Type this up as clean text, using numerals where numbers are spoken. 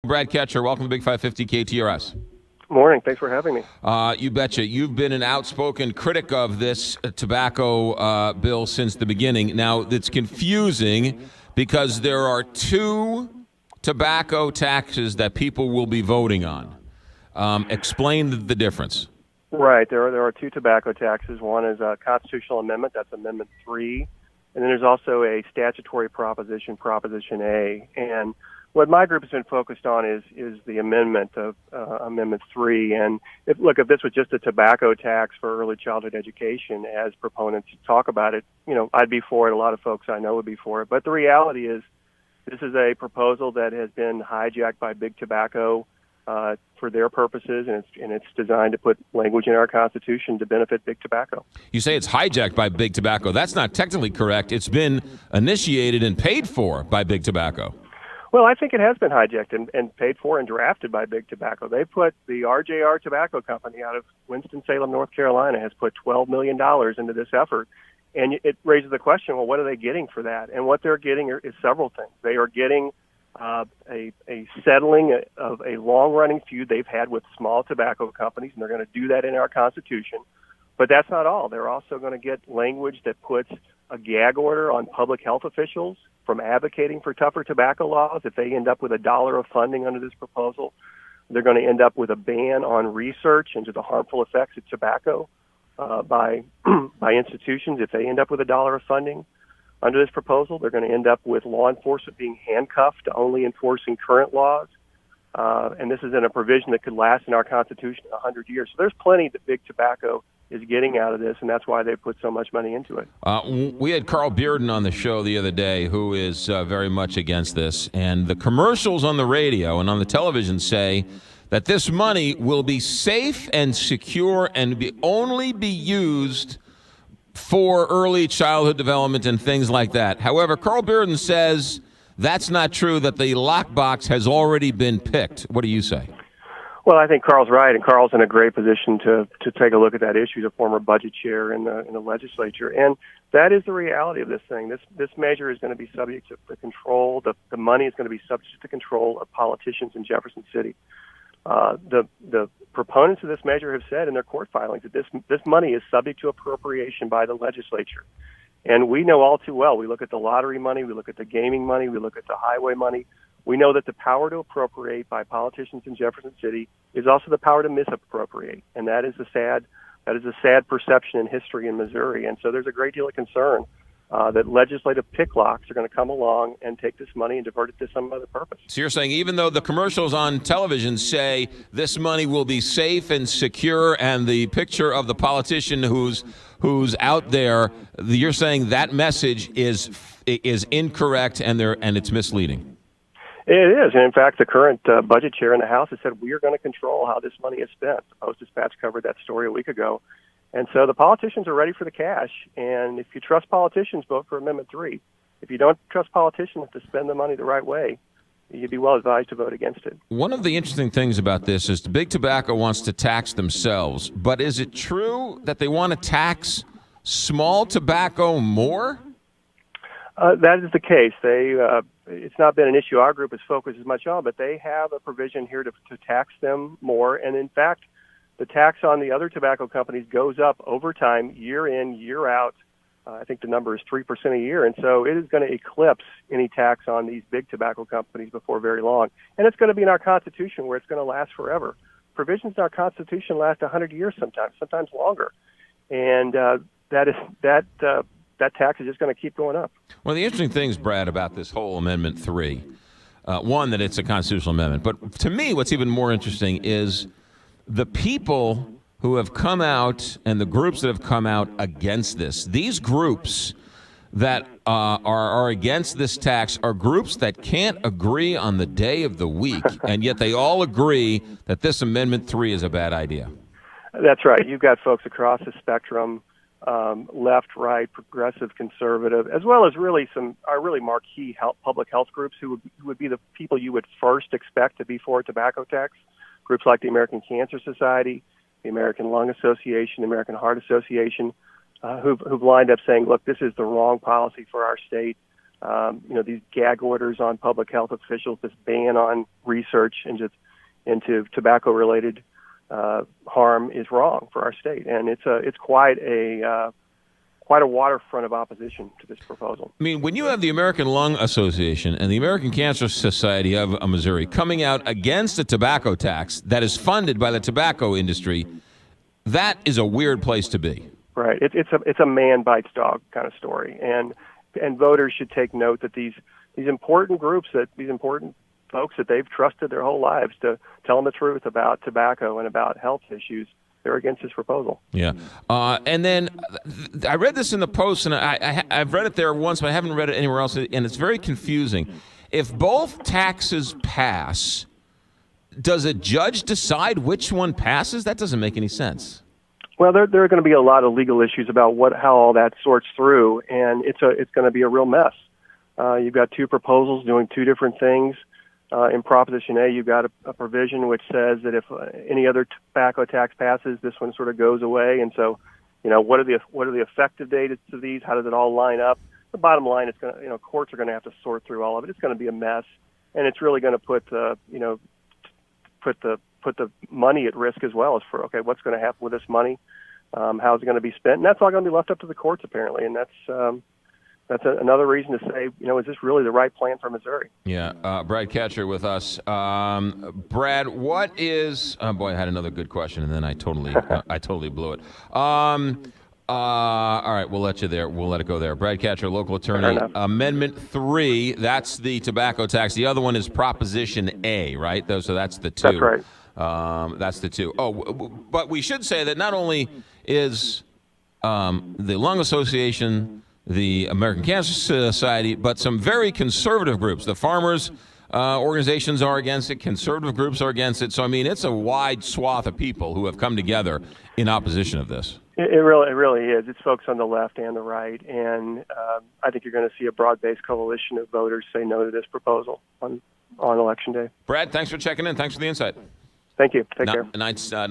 Brad Ketcher, welcome to Big 550 KTRS. Morning. Thanks for having me. You betcha. You've been an outspoken critic of this tobacco bill since the beginning. Now, it's confusing because there are two tobacco taxes that people will be voting on. Explain the difference. Right. There are two tobacco taxes. One is a constitutional amendment. That's Amendment 3. And then there's also a statutory proposition, Proposition A. And what my group has been focused on is the amendment of Amendment 3. And if this was just a tobacco tax for early childhood education, as proponents talk about it, I'd be for it. A lot of folks I know would be for it. But the reality is this is a proposal that has been hijacked by big tobacco for their purposes, and it's designed to put language in our Constitution to benefit big tobacco. You say it's hijacked by big tobacco. That's not technically correct. It's been initiated and paid for by big tobacco. Well, I think it has been hijacked and paid for and drafted by big tobacco. They put the RJR Tobacco Company out of Winston-Salem, North Carolina, has put $12 million into this effort. And it raises the question, well, what are they getting for that? And what they're getting is several things. They are getting a settling of a long-running feud they've had with small tobacco companies, and they're going to do that in our Constitution. But that's not all. They're also going to get language that puts a gag order on public health officials from advocating for tougher tobacco laws. If they end up with $1 of funding under this proposal, they're going to end up with a ban on research into the harmful effects of tobacco by institutions. If they end up with $1 of funding under this proposal, they're going to end up with law enforcement being handcuffed to only enforcing current laws. And this is in a provision that could last in our Constitution 100 years. So there's plenty that big tobacco is getting out of this, and that's why they put so much money into it. We had Carl Bearden on the show the other day, who is very much against this. And the commercials on the radio and on the television say that this money will be safe and secure and only be used for early childhood development and things like that. However, Carl Bearden says that's not true, that the lockbox has already been picked. What do you say? Well, I think Carl's right, and Carl's in a great position to take a look at that issue, the former budget chair in the legislature. And that is the reality of this thing. This measure is going to be subject to the control. The money is going to be subject to the control of politicians in Jefferson City. The proponents of this measure have said in their court filings that this money is subject to appropriation by the legislature. And we know all too well. We look at the lottery money, we look at the gaming money, we look at the highway money. We know that the power to appropriate by politicians in Jefferson City is also the power to misappropriate, and that is a sad perception in history in Missouri. And so there's a great deal of concern that legislative picklocks are going to come along and take this money and divert it to some other purpose. So you're saying even though the commercials on television say this money will be safe and secure, and the picture of the politician who's out there, you're saying that message is incorrect and it's misleading? It is. And in fact, the current budget chair in the House has said we are going to control how this money is spent. The Post-Dispatch covered that story a week ago. And so the politicians are ready for the cash. And if you trust politicians, vote for Amendment 3. If you don't trust politicians to spend the money the right way, you'd be well advised to vote against it. One of the interesting things about this is the big tobacco wants to tax themselves. But is it true that they want to tax small tobacco more? That is the case. It's not been an issue our group has focused as much on, but they have a provision here to tax them more. And in fact, the tax on the other tobacco companies goes up over time, year in, year out. I think the number is 3% a year. And so it is going to eclipse any tax on these big tobacco companies before very long. And it's going to be in our Constitution where it's going to last forever. Provisions in our Constitution last 100 years sometimes longer. And that tax is just going to keep going up. One of the interesting things, Brad, about this whole Amendment 3, one, that it's a constitutional amendment. But to me, what's even more interesting is the people who have come out and the groups that have come out against this. These groups that are against this tax are groups that can't agree on the day of the week, and yet they all agree that this Amendment 3 is a bad idea. That's right. You've got folks across the spectrum, left, right, progressive, conservative, as well as our really marquee public health groups who would be the people you would first expect to be for a tobacco tax. Groups like the American Cancer Society, the American Lung Association, the American Heart Association, who've lined up saying, look, this is the wrong policy for our state. these gag orders on public health officials, this ban on research into tobacco-related harm is wrong for our state, and it's quite a waterfront of opposition to this proposal. I mean, when you have the American Lung Association and the American Cancer Society of Missouri coming out against a tobacco tax that is funded by the tobacco industry, that is a weird place to be. Right. It's a man bites dog kind of story, and voters should take note that these important groups, these important folks that they've trusted their whole lives to tell them the truth about tobacco and about health issues, they're against this proposal. Yeah. And then I read this in the Post, and I've read it there once, but I haven't read it anywhere else, and it's very confusing. If both taxes pass, does a judge decide which one passes? That doesn't make any sense. Well, there are going to be a lot of legal issues about how all that sorts through, and it's going to be a real mess. You've got two proposals doing two different things. In Proposition A, you've got a provision which says that if any other tobacco tax passes, this one sort of goes away. And so, what are the effective dates of these? How does it all line up? The bottom line is courts are going to have to sort through all of it. It's going to be a mess, and it's really going to put the money at risk as well as for what's going to happen with this money, how is it going to be spent, and that's all going to be left up to the courts apparently, and that's another reason to say, is this really the right plan for Missouri? Yeah. Brad Ketcher with us. Brad, what is? Oh boy, I had another good question, and then I totally blew it. All right, we'll let you there. We'll let it go there. Brad Ketcher, local attorney. Amendment 3. That's the tobacco tax. The other one is Proposition A, right? So that's the 2. That's right. That's the 2. Oh, but we should say that not only is the Lung Association, the American Cancer Society, but some very conservative groups. The farmers' organizations are against it. Conservative groups are against it. So, I mean, it's a wide swath of people who have come together in opposition of this. It really is. It's folks on the left and the right, and I think you're going to see a broad-based coalition of voters say no to this proposal on Election Day. Brad, thanks for checking in. Thanks for the insight. Thank you. Take care. 9/7.